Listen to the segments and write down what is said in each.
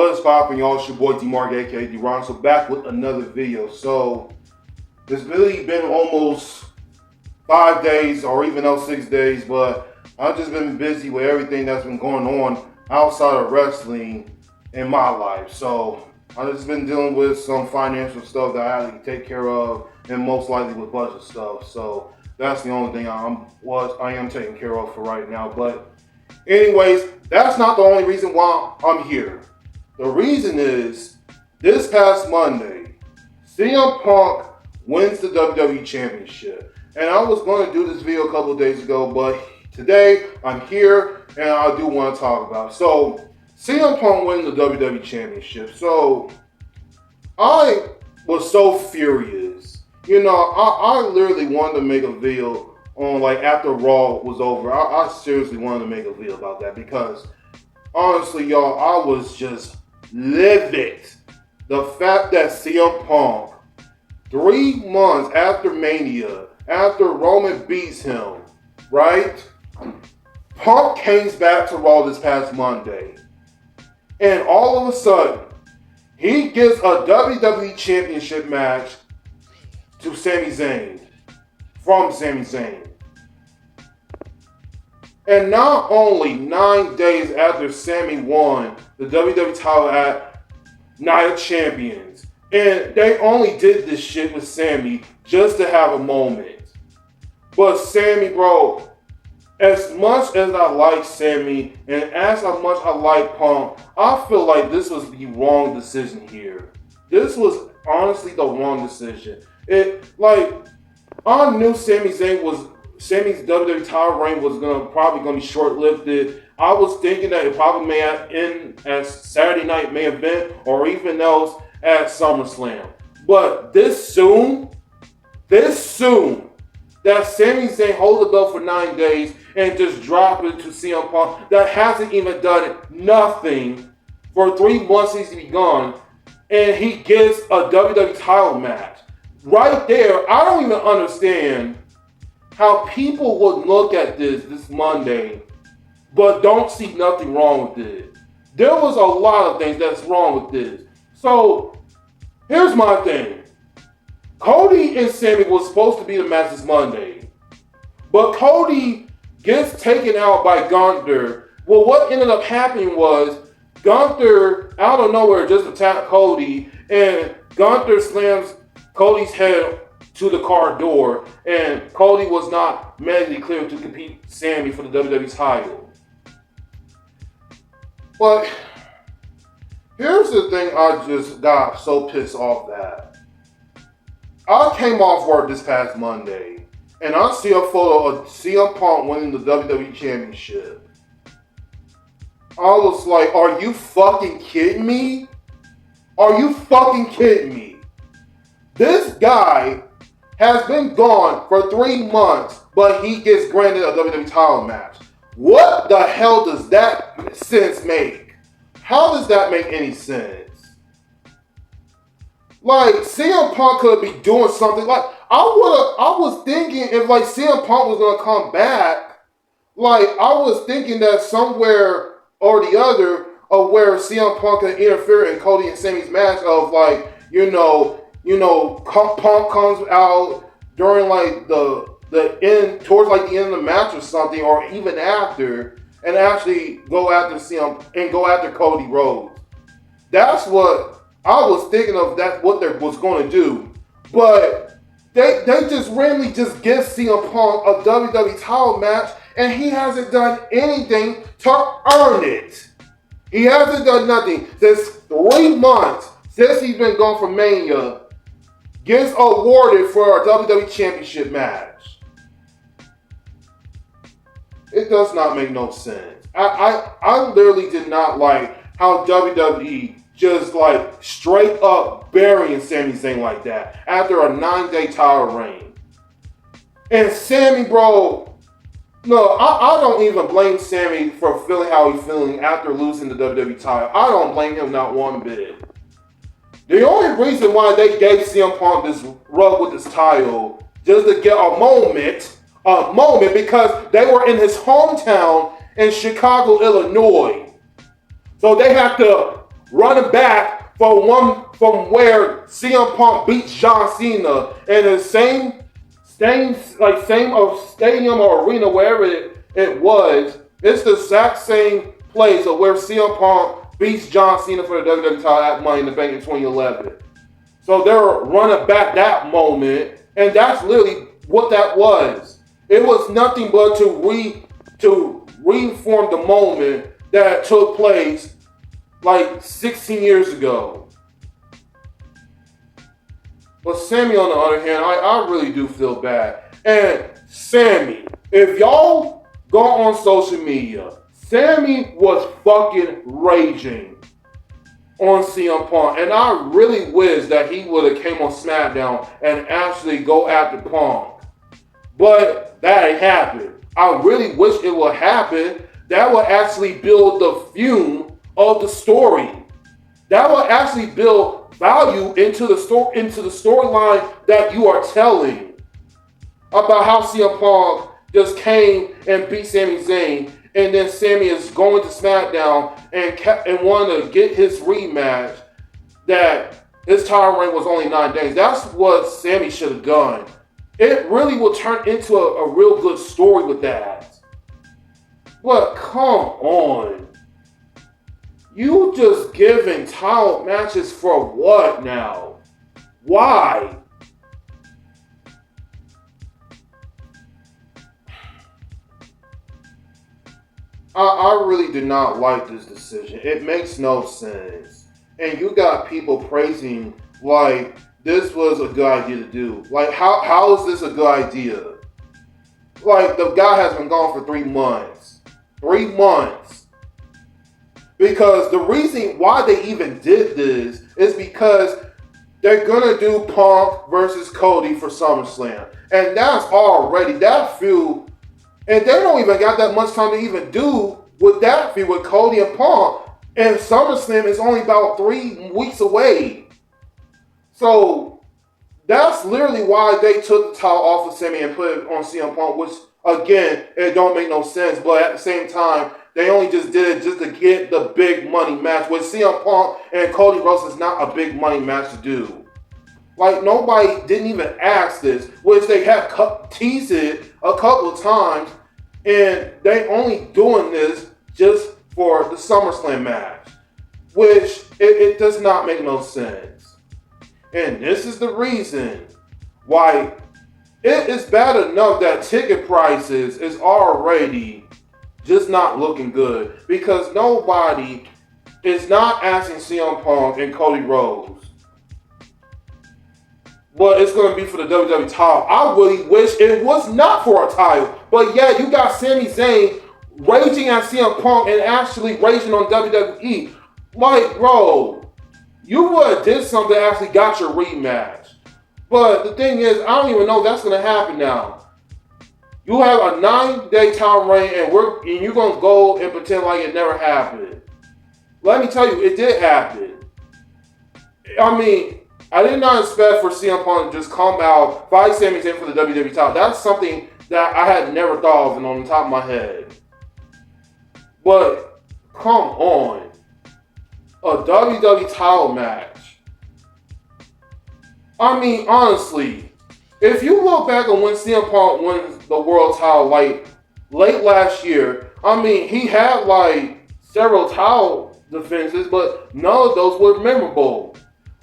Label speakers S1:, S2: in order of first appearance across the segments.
S1: What's poppin', y'all? It's your boy D-Mark, aka D-Ron. So back with another video. So it's really been almost 5 days or even 6 days, but I've just been busy with everything that's been going on outside of wrestling in my life. So I've just been dealing with some financial stuff that I had to take care of, and most likely with budget stuff. So that's the only thing I am taking care of for right now. But anyways, that's not the only reason why I'm here. The reason is, this past Monday, CM Punk wins the WWE Championship. And I was going to do this video a couple of days ago, but today I'm here and I do want to talk about it. So, CM Punk winning the WWE Championship. So, I was so furious. You know, I literally wanted to make a video on, like, after Raw was over. I seriously wanted to make a video about that because, honestly, y'all, I was just livid. The fact that CM Punk, 3 months after Mania, after Roman beats him, right? Punk came back to Raw this past Monday. And all of a sudden, he gets a WWE Championship match to Sami Zayn. From Sami Zayn. And not only 9 days after Sami won the WWE title at Night of Champions, and they only did this shit with Sami just to have a moment. But Sami, bro, as much as I like Sami and as much I like Punk, I feel like this was the wrong decision here. This was honestly the wrong decision. I knew Sami's WWE title reign was probably gonna be short-lived. I was thinking that it probably may end as Saturday Night Main Event or even else at SummerSlam. But this soon, that Sami Zayn hold the belt for 9 days and just drop it to CM Punk that hasn't even done nothing for 3 months since he's gone, and he gets a WWE title match. Right there, I don't even understand how people would look at this Monday, but don't see nothing wrong with it. There was a lot of things that's wrong with this. So, here's my thing. Cody and Sami was supposed to be the match this Monday, but Cody gets taken out by Gunther. Well, what ended up happening was Gunther, out of nowhere, just attacked Cody, and Gunther slams Cody's head to the car door, and Cody was not medically cleared to compete Sami for the WWE title. But here's the thing, I just got so pissed off that I came off work this past Monday, and I see a photo of CM Punk winning the WWE Championship. I was like, are you fucking kidding me? Are you fucking kidding me? This guy has been gone for 3 months, but he gets granted a WWE title match. What the hell does that sense make? How does that make any sense? Like, CM Punk could be doing something. Like, I was thinking if, like, CM Punk was gonna come back, like, I was thinking that somewhere or the other of where CM Punk can interfere in Cody and Sami's match of, like, Punk comes out during like the end, towards like the end of the match or something, or even after, and actually go after CM and go after Cody Rhodes. That's what I was thinking of. That's what they was going to do, but they just randomly just give CM Punk a WWE title match, and he hasn't done anything to earn it. He hasn't done nothing since 3 months since he's been gone from Mania. Gets awarded for a WWE Championship match. It does not make no sense. I literally did not like how WWE just like straight up burying Sami Zayn like that after a 9-day title reign. And Sami, bro, no, I don't even blame Sami for feeling how he's feeling after losing the WWE title. I don't blame him not one bit. The only reason why they gave CM Punk this rub with this title, just to get a moment, because they were in his hometown in Chicago, Illinois. So they have to running back from where CM Punk beat John Cena in the same stadium or arena, wherever it was. It's the exact same place of where CM Punk beats John Cena for the WWE title at Money in the Bank in 2011. So they're running back that moment, and that's literally what that was. It was nothing but to reform the moment that took place like 16 years ago. But Sammy, on the other hand, I really do feel bad. And Sammy, if y'all go on social media, Sammy was fucking raging on CM Punk. And I really wish that he would have came on SmackDown and actually go after Punk. But that ain't happened. I really wish it would happen. That would actually build the fume of the story. That would actually build value into the storyline that you are telling about how CM Punk just came and beat Sami Zayn, and then Sami is going to SmackDown and wanted to get his rematch. That his title reign was only 9 days. That's what Sami should have done. It really will turn into a real good story with that. But come on. You just giving title matches for what now? Why? I really do not like this decision. It makes no sense. And you got people praising like this was a good idea to do. Like how is this a good idea? Like the guy has been gone for 3 months. 3 months. Because the reason why they even did this is because they're gonna do Punk versus Cody for SummerSlam. And that's already that feud. And they don't even got that much time to even do with that feud with Cody and Punk. And SummerSlam is only about 3 weeks away. So that's literally why they took the title off of Sami and put it on CM Punk, which again, it don't make no sense. But at the same time, they only just did it just to get the big money match. With CM Punk and Cody Rhodes is not a big money match to do. Like nobody didn't even ask this, which they have teased it a couple of times, and they only doing this just for the SummerSlam match, which it does not make no sense. And this is the reason why it is bad enough that ticket prices is already just not looking good, because nobody is not asking CM Punk and Cody Rhodes. But it's going to be for the WWE title. I really wish it was not for a title. But yeah, you got Sami Zayn raging at CM Punk and actually raging on WWE. Like, bro, you would have did something that actually got your rematch. But the thing is, I don't even know if that's going to happen now. You have a 9-day title reign and you're going to go and pretend like it never happened. Let me tell you, it did happen. I mean, I did not expect for CM Punk to just come out, fight Sami Zayn for the WWE title. That's something that I had never thought of and on the top of my head. But, come on. A WWE title match. I mean, honestly, if you look back on when CM Punk won the world title, like, late last year, I mean, he had, like, several title defenses, but none of those were memorable.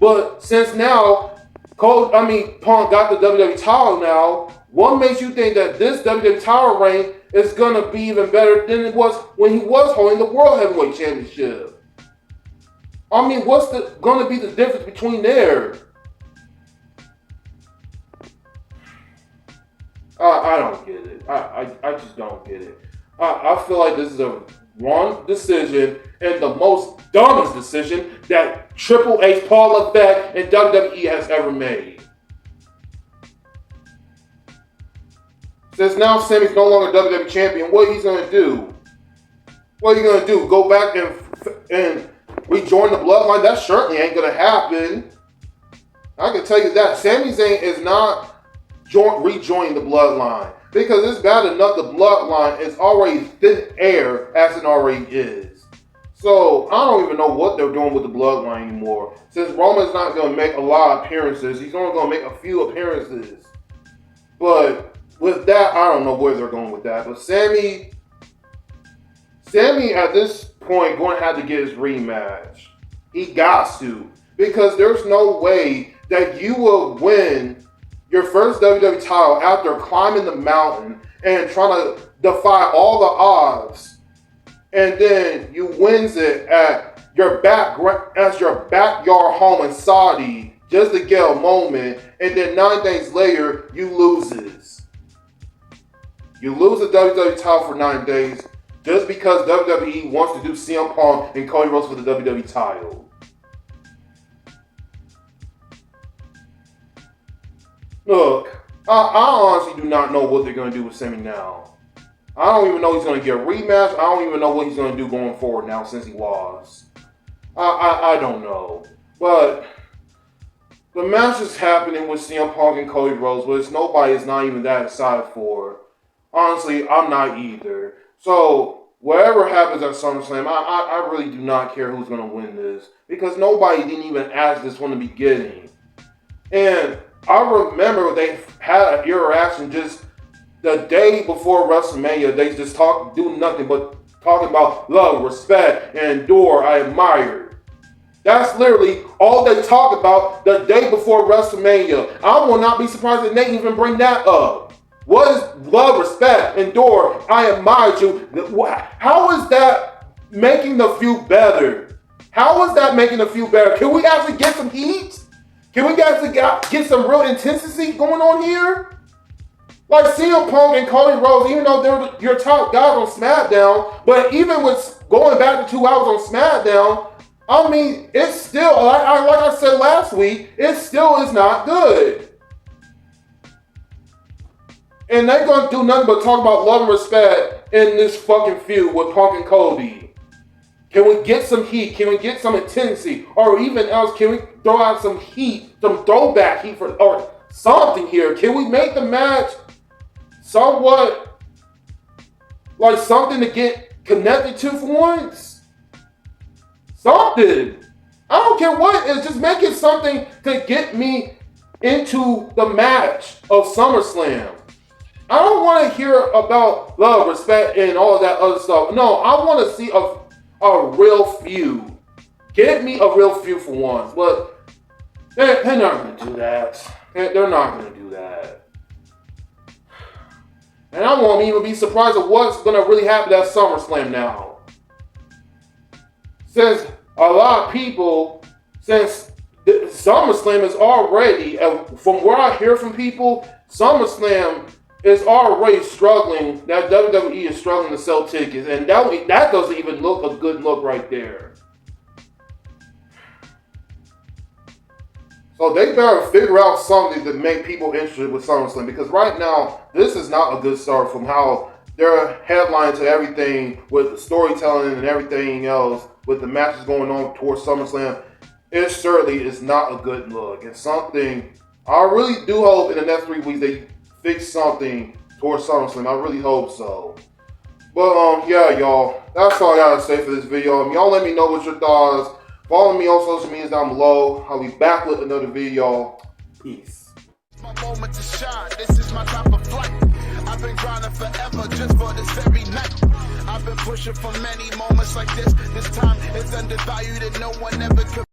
S1: But since now, Punk got the WWE title now, what makes you think that this WWE title reign is going to be even better than it was when he was holding the World Heavyweight Championship? I mean, what's going to be the difference between there? I don't get it. I just don't get it. I feel like this is a wrong decision and the most dumbest decision that Triple H, Paul Levesque, and WWE has ever made. Since now Sami's no longer WWE champion, what he's going to do? What are you going to do? Go back and rejoin the bloodline? That certainly ain't going to happen. I can tell you that. Sami Zayn is not rejoining the bloodline. Because it's bad enough the bloodline is already thin air as it already is. So I don't even know what they're doing with the bloodline anymore. Since Roman's not going to make a lot of appearances, he's only going to make a few appearances. But with that, I don't know where they're going with that. But Sammy at this point going to have to get his rematch. He got to. Because there's no way that you will win your first WWE title after climbing the mountain and trying to defy all the odds. And then you wins it at your backyard home in Saudi just to get a moment. And then 9 days later, you loses. You lose the WWE title for 9 days just because WWE wants to do CM Punk and Cody Rhodes for the WWE title. Look, I honestly do not know what they're going to do with Sammy now. I don't even know he's going to get a rematch. I don't even know what he's going to do going forward now since he lost. I don't know. But the match is happening with CM Punk and Cody Rhodes, which nobody is not even that excited for. Honestly, I'm not either. So, whatever happens at SummerSlam, I really do not care who's going to win this. Because nobody didn't even ask this from the beginning. And I remember they had an interaction just the day before WrestleMania. They just do nothing but talking about love, respect, and endure. I admire. That's literally all they talk about the day before WrestleMania. I will not be surprised if they even bring that up. What is love, respect, endure? I admire you. How is that making the feud better? How is that making the feud better? Can we actually get some heat? Can we actually get some real intensity going on here? Like CM Punk and Cody Rhodes, even though they're your top guys on SmackDown, but even with going back to 2 hours on SmackDown, I mean, it's still, like I said last week, it still is not good. And they're going to do nothing but talk about love and respect in this fucking feud with Punk and Cody. Can we get some heat? Can we get some intensity? Or even else, can we throw out some heat, some throwback heat or something here? Can we make the match somewhat like something to get connected to for once? Something. I don't care what it is. Just make it something to get me into the match of SummerSlam. I don't want to hear about love, respect, and all of that other stuff. No, I want to see a real feud. Give me a real feud for once. But they're not going to do that. They're not going to do that. And I won't even be surprised at what's going to really happen at SummerSlam now. Since a lot of people, since SummerSlam is already, from what I hear from people, SummerSlam is already struggling, that WWE is struggling to sell tickets, and that doesn't even look a good look right there. So they better figure out something to make people interested with SummerSlam, because right now, this is not a good start from how they're headlining to everything with the storytelling and everything else, with the matches going on towards SummerSlam. It certainly is not a good look. It's something, I really do hope in the next 3 weeks they fix something towards SummerSlam. I really hope so. But yeah, y'all, that's all I gotta say for this video. Y'all let me know what your thoughts. Follow me on social media down below. I'll be back with another video. Peace.
S2: My moment to shine. This is my type of flight. I've been grinding forever just for this very night. I've been pushing for many moments like this. This time it's undervalued and no one ever could.